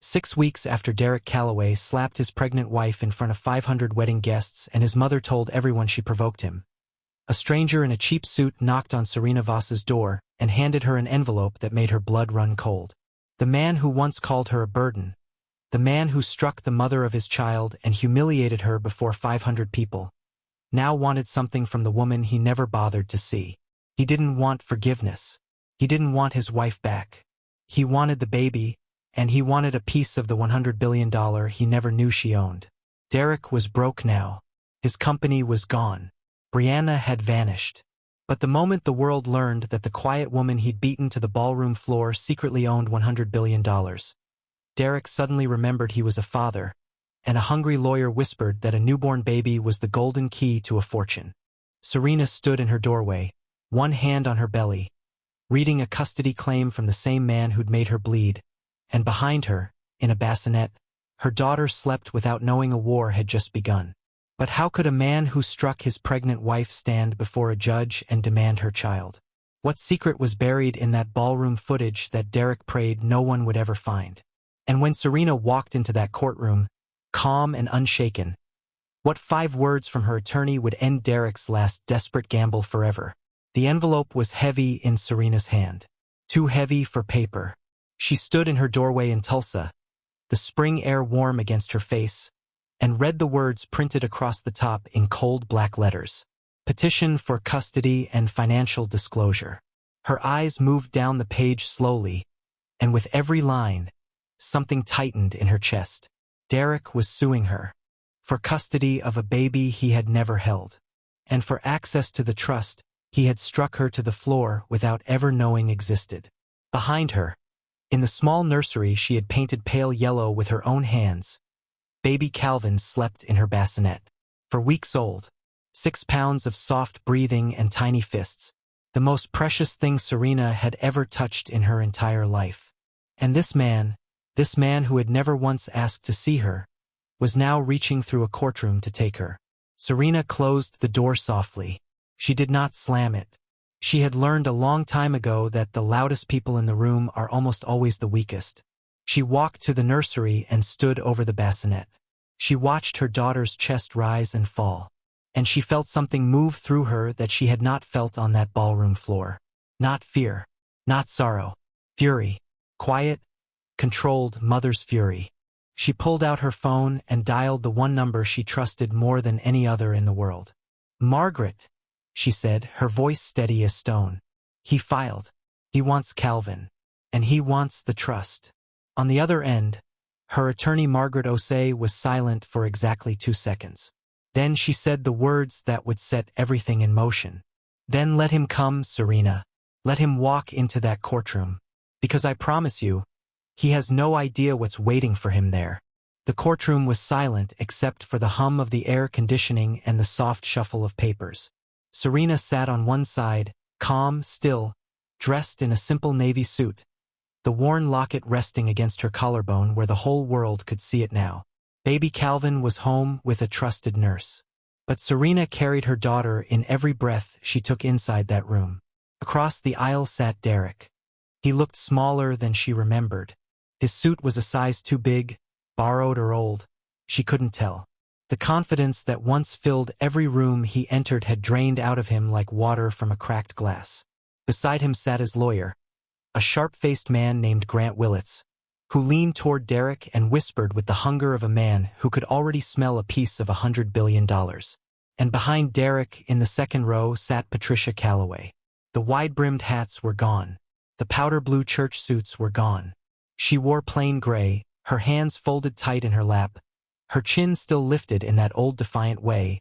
6 weeks after Derek Calloway slapped his pregnant wife in front of 500 wedding guests and his mother told everyone she provoked him, a stranger in a cheap suit knocked on Serena Voss's door and handed her an envelope that made her blood run cold. The man who once called her a burden, the man who struck the mother of his child and humiliated her before 500 people, now wanted something from the woman he never bothered to see. He didn't want forgiveness. He didn't want his wife back. He wanted the baby, and he wanted a piece of the $100 billion he never knew she owned. Derek was broke now. His company was gone. Brianna had vanished. But the moment the world learned that the quiet woman he'd beaten to the ballroom floor secretly owned $100 billion, Derek suddenly remembered he was a father, and a hungry lawyer whispered that a newborn baby was the golden key to a fortune. Serena stood in her doorway, one hand on her belly, reading a custody claim from the same man who'd made her bleed, and behind her, in a bassinet, her daughter slept without knowing a war had just begun. But how could a man who struck his pregnant wife stand before a judge and demand her child? What secret was buried in that ballroom footage that Derek prayed no one would ever find? And when Serena walked into that courtroom, calm and unshaken, what 5 words from her attorney would end Derek's last desperate gamble forever? The envelope was heavy in Serena's hand. Too heavy for paper. She stood in her doorway in Tulsa, the spring air warm against her face, and read the words printed across the top in cold black letters. Petition for custody and financial disclosure. Her eyes moved down the page slowly, and with every line, something tightened in her chest. Derek was suing her for custody of a baby he had never held, and for access to the trust he had struck her to the floor without ever knowing existed. Behind her, in the small nursery she had painted pale yellow with her own hands, baby Calvin slept in her bassinet. For weeks old, 6 pounds of soft breathing and tiny fists, the most precious thing Serena had ever touched in her entire life. And this man who had never once asked to see her, was now reaching through a courtroom to take her. Serena closed the door softly. She did not slam it. She had learned a long time ago that the loudest people in the room are almost always the weakest. She walked to the nursery and stood over the bassinet. She watched her daughter's chest rise and fall, and she felt something move through her that she had not felt on that ballroom floor. Not fear, not sorrow, fury, quiet, controlled mother's fury. She pulled out her phone and dialed the one number she trusted more than any other in the world. "Margaret," she said, her voice steady as stone. "He filed. He wants Calvin. And he wants the trust." On the other end, her attorney Margaret Osei was silent for exactly 2 seconds. Then she said the words that would set everything in motion. "Then let him come, Serena. Let him walk into that courtroom. Because I promise you, he has no idea what's waiting for him there." The courtroom was silent except for the hum of the air conditioning and the soft shuffle of papers. Serena sat on one side, calm, still, dressed in a simple navy suit, the worn locket resting against her collarbone where the whole world could see it now. Baby Calvin was home with a trusted nurse. But Serena carried her daughter in every breath she took inside that room. Across the aisle sat Derek. He looked smaller than she remembered. His suit was a size too big, borrowed or old, she couldn't tell. The confidence that once filled every room he entered had drained out of him like water from a cracked glass. Beside him sat his lawyer, a sharp-faced man named Grant Willits, who leaned toward Derek and whispered with the hunger of a man who could already smell a piece of $100 billion. And behind Derek, in the second row, sat Patricia Calloway. The wide-brimmed hats were gone. The powder blue church suits were gone. She wore plain gray, her hands folded tight in her lap, her chin still lifted in that old defiant way,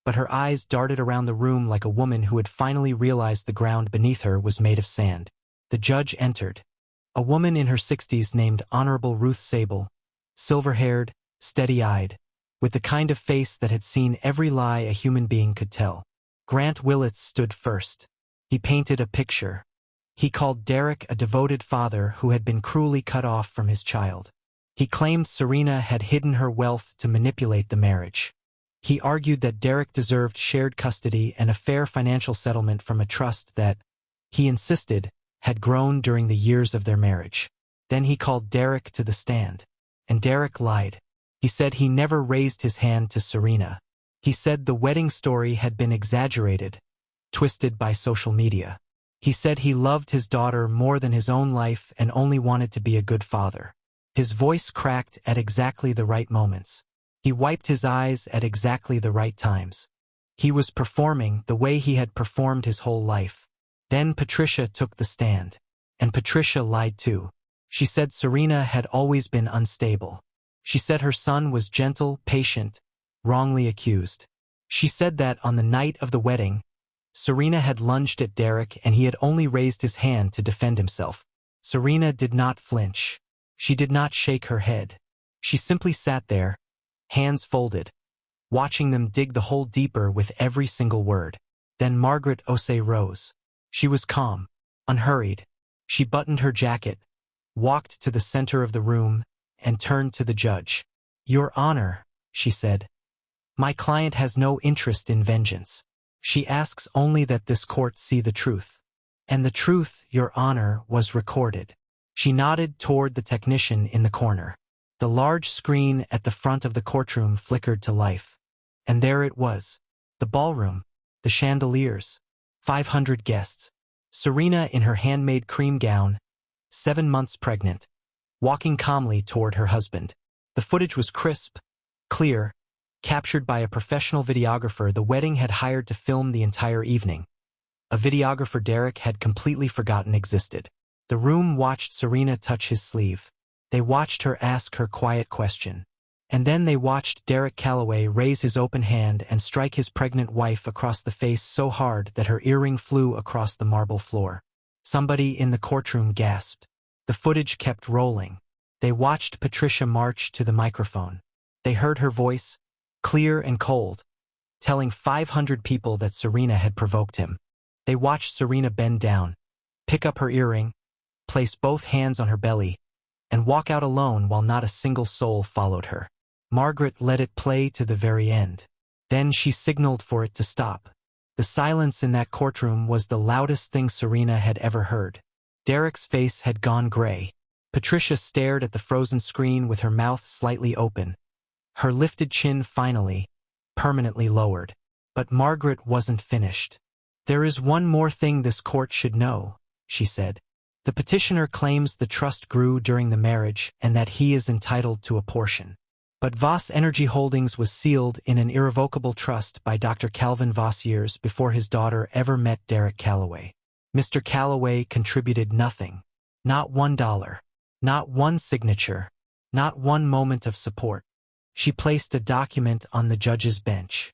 but her eyes darted around the room like a woman who had finally realized the ground beneath her was made of sand. The judge entered. A woman in her 60s named Honorable Ruth Sable, silver-haired, steady-eyed, with the kind of face that had seen every lie a human being could tell. Grant Willits stood first. He painted a picture. He called Derek a devoted father who had been cruelly cut off from his child. He claimed Serena had hidden her wealth to manipulate the marriage. He argued that Derek deserved shared custody and a fair financial settlement from a trust that, he insisted, had grown during the years of their marriage. Then he called Derek to the stand. And Derek lied. He said he never raised his hand to Serena. He said the wedding story had been exaggerated, twisted by social media. He said he loved his daughter more than his own life and only wanted to be a good father. His voice cracked at exactly the right moments. He wiped his eyes at exactly the right times. He was performing the way he had performed his whole life. Then Patricia took the stand. And Patricia lied too. She said Serena had always been unstable. She said her son was gentle, patient, wrongly accused. She said that on the night of the wedding, Serena had lunged at Derek and he had only raised his hand to defend himself. Serena did not flinch. She did not shake her head. She simply sat there, hands folded, watching them dig the hole deeper with every single word. Then Margaret Osei rose. She was calm, unhurried. She buttoned her jacket, walked to the center of the room, and turned to the judge. "Your Honor," she said, "my client has no interest in vengeance. She asks only that this court see the truth." And the truth, Your Honor, was recorded. She nodded toward the technician in the corner. The large screen at the front of the courtroom flickered to life. And there it was. The ballroom, the chandeliers, 500 guests. Serena in her handmade cream gown, 7 months pregnant, walking calmly toward her husband. The footage was crisp, clear, captured by a professional videographer the wedding had hired to film the entire evening. A videographer Derek had completely forgotten existed. The room watched Serena touch his sleeve. They watched her ask her quiet question. And then they watched Derek Calloway raise his open hand and strike his pregnant wife across the face so hard that her earring flew across the marble floor. Somebody in the courtroom gasped. The footage kept rolling. They watched Patricia march to the microphone. They heard her voice, clear and cold, telling 500 people that Serena had provoked him. They watched Serena bend down, pick up her earring, place both hands on her belly, and walk out alone while not a single soul followed her. Margaret let it play to the very end. Then she signaled for it to stop. The silence in that courtroom was the loudest thing Serena had ever heard. Derek's face had gone gray. Patricia stared at the frozen screen with her mouth slightly open, her lifted chin finally, permanently lowered. But Margaret wasn't finished. "There is one more thing this court should know," she said. "The petitioner claims the trust grew during the marriage and that he is entitled to a portion. But Voss Energy Holdings was sealed in an irrevocable trust by Dr. Calvin Voss years before his daughter ever met Derek Calloway. Mr. Calloway contributed nothing. Not $1. Not one signature. Not one moment of support." She placed a document on the judge's bench.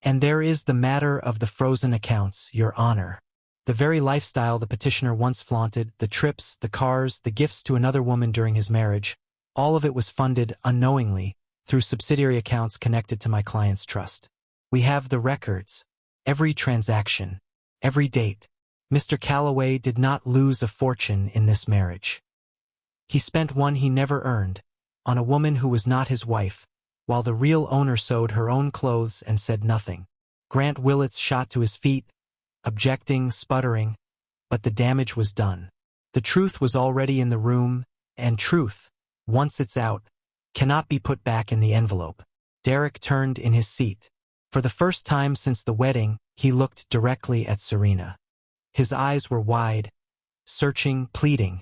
"And there is the matter of the frozen accounts, Your Honor. The very lifestyle the petitioner once flaunted, the trips, the cars, the gifts to another woman during his marriage, all of it was funded unknowingly through subsidiary accounts connected to my client's trust. We have the records, every transaction, every date. Mr. Calloway did not lose a fortune in this marriage. He spent one he never earned, on a woman who was not his wife, while the real owner sewed her own clothes and said nothing." Grant Willits shot to his feet, objecting, sputtering, but the damage was done. The truth was already in the room, and truth, once it's out, cannot be put back in the envelope. Derek turned in his seat. For the first time since the wedding, he looked directly at Serena. His eyes were wide, searching, pleading,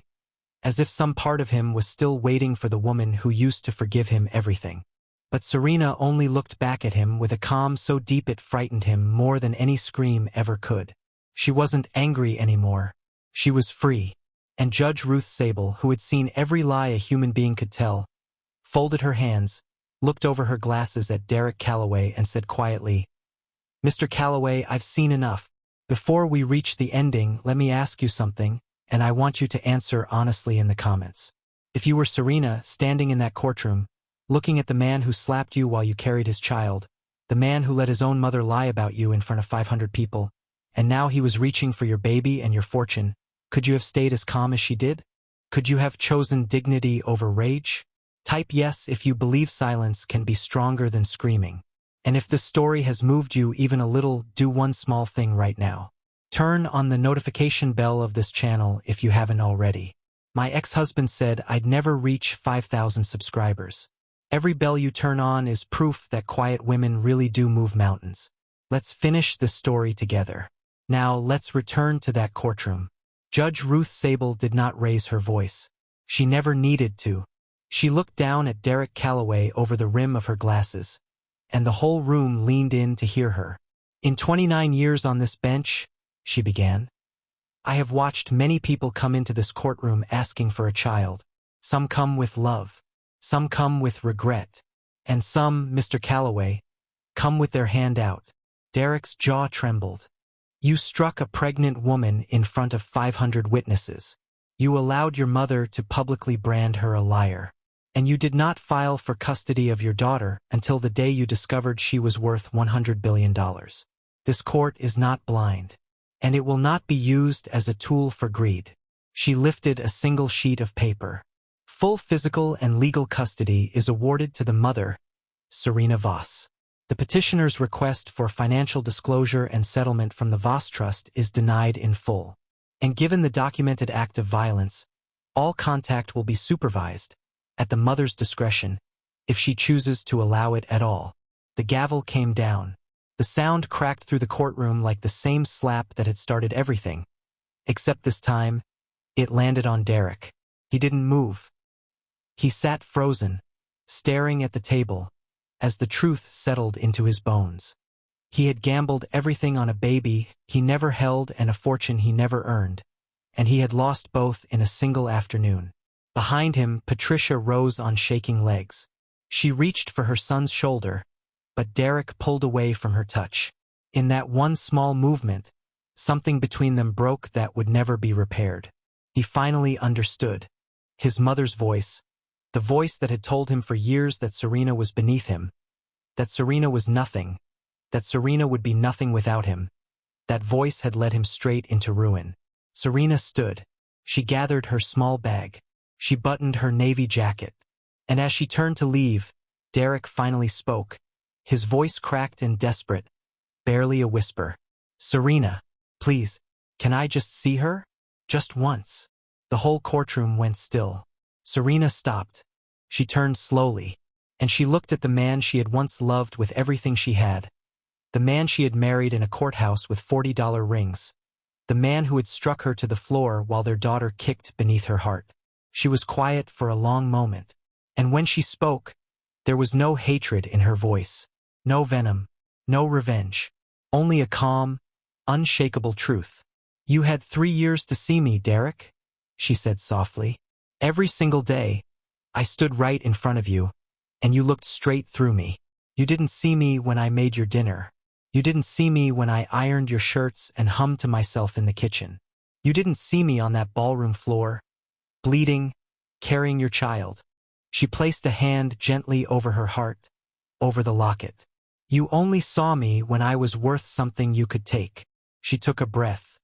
as if some part of him was still waiting for the woman who used to forgive him everything. But Serena only looked back at him with a calm so deep it frightened him more than any scream ever could. She wasn't angry anymore. She was free. And Judge Ruth Sable, who had seen every lie a human being could tell, folded her hands, looked over her glasses at Derek Calloway and said quietly, "Mr. Calloway, I've seen enough. Before we reach the ending, let me ask you something, and I want you to answer honestly in the comments. If you were Serena, standing in that courtroom, looking at the man who slapped you while you carried his child, the man who let his own mother lie about you in front of 500 people, and now he was reaching for your baby and your fortune, could you have stayed as calm as she did? Could you have chosen dignity over rage? Type yes if you believe silence can be stronger than screaming. And if this story has moved you even a little, do one small thing right now. Turn on the notification bell of this channel if you haven't already. My ex-husband said I'd never reach 5,000 subscribers. Every bell you turn on is proof that quiet women really do move mountains. Let's finish the story together. Now let's return to that courtroom. Judge Ruth Sable did not raise her voice. She never needed to. She looked down at Derek Calloway over the rim of her glasses, and the whole room leaned in to hear her. In 29 years on this bench, she began, I have watched many people come into this courtroom asking for a child. Some come with love. Some come with regret. And some, Mr. Calloway, come with their hand out. Derek's jaw trembled. You struck a pregnant woman in front of 500 witnesses. You allowed your mother to publicly brand her a liar. And you did not file for custody of your daughter until the day you discovered she was worth $100 billion. This court is not blind, and it will not be used as a tool for greed. She lifted a single sheet of paper. Full physical and legal custody is awarded to the mother, Serena Voss. The petitioner's request for financial disclosure and settlement from the Voss Trust is denied in full. And given the documented act of violence, all contact will be supervised, at the mother's discretion, if she chooses to allow it at all. The gavel came down. The sound cracked through the courtroom like the same slap that had started everything. Except this time, it landed on Derek. He didn't move. He sat frozen, staring at the table, as the truth settled into his bones. He had gambled everything on a baby he never held and a fortune he never earned, and he had lost both in a single afternoon. Behind him, Patricia rose on shaking legs. She reached for her son's shoulder, but Derek pulled away from her touch. In that one small movement, something between them broke that would never be repaired. He finally understood. His mother's voice, the voice that had told him for years that Serena was beneath him, that Serena was nothing, that Serena would be nothing without him. That voice had led him straight into ruin. Serena stood. She gathered her small bag. She buttoned her navy jacket. And as she turned to leave, Derek finally spoke. His voice cracked and desperate, barely a whisper. Serena, please, can I just see her? Just once. The whole courtroom went still. Serena stopped. She turned slowly, and she looked at the man she had once loved with everything she had. The man she had married in a courthouse with $40 rings. The man who had struck her to the floor while their daughter kicked beneath her heart. She was quiet for a long moment, and when she spoke, there was no hatred in her voice, no venom, no revenge, only a calm, unshakable truth. You had 3 years to see me, Derek, she said softly. Every single day, I stood right in front of you, and you looked straight through me. You didn't see me when I made your dinner. You didn't see me when I ironed your shirts and hummed to myself in the kitchen. You didn't see me on that ballroom floor, bleeding, carrying your child. She placed a hand gently over her heart, over the locket. You only saw me when I was worth something you could take. She took a breath.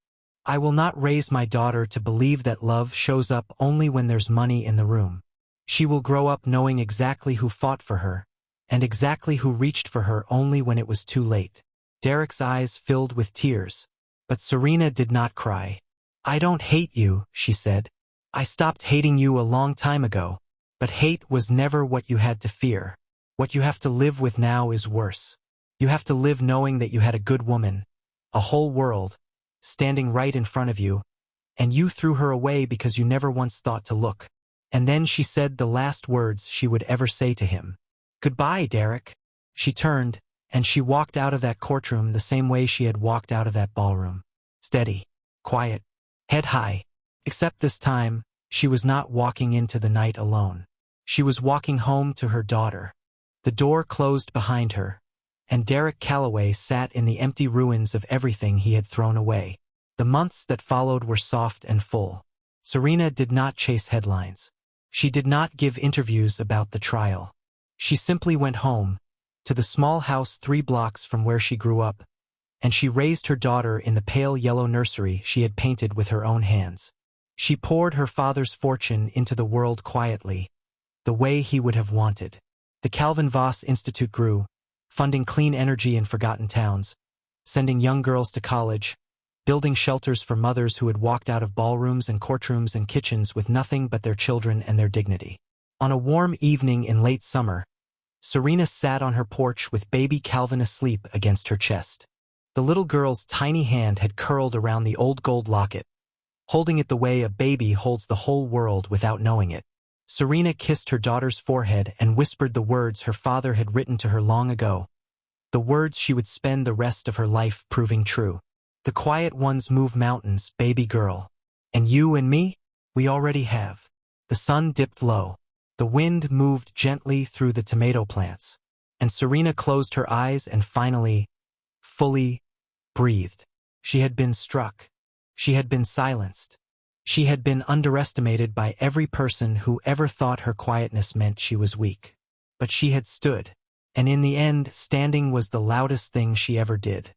I will not raise my daughter to believe that love shows up only when there's money in the room. She will grow up knowing exactly who fought for her, and exactly who reached for her only when it was too late. Derek's eyes filled with tears, but Serena did not cry. I don't hate you, she said. I stopped hating you a long time ago, but hate was never what you had to fear. What you have to live with now is worse. You have to live knowing that you had a good woman, a whole world, standing right in front of you, and you threw her away because you never once thought to look. And then she said the last words she would ever say to him. Goodbye, Derek. She turned, and she walked out of that courtroom the same way she had walked out of that ballroom. Steady, quiet, head high. Except this time, she was not walking into the night alone. She was walking home to her daughter. The door closed behind her, and Derek Calloway sat in the empty ruins of everything he had thrown away. The months that followed were soft and full. Serena did not chase headlines. She did not give interviews about the trial. She simply went home, to the small house 3 blocks from where she grew up, and she raised her daughter in the pale yellow nursery she had painted with her own hands. She poured her father's fortune into the world quietly, the way he would have wanted. The Calvin Voss Institute grew, funding clean energy in forgotten towns, sending young girls to college, building shelters for mothers who had walked out of ballrooms and courtrooms and kitchens with nothing but their children and their dignity. On a warm evening in late summer, Serena sat on her porch with baby Calvin asleep against her chest. The little girl's tiny hand had curled around the old gold locket, holding it the way a baby holds the whole world without knowing it. Serena kissed her daughter's forehead and whispered the words her father had written to her long ago, the words she would spend the rest of her life proving true. The quiet ones move mountains, baby girl. And you and me? We already have. The sun dipped low. The wind moved gently through the tomato plants, and Serena closed her eyes and finally, fully, breathed. She had been struck. She had been silenced. She had been underestimated by every person who ever thought her quietness meant she was weak. But she had stood, and in the end, standing was the loudest thing she ever did.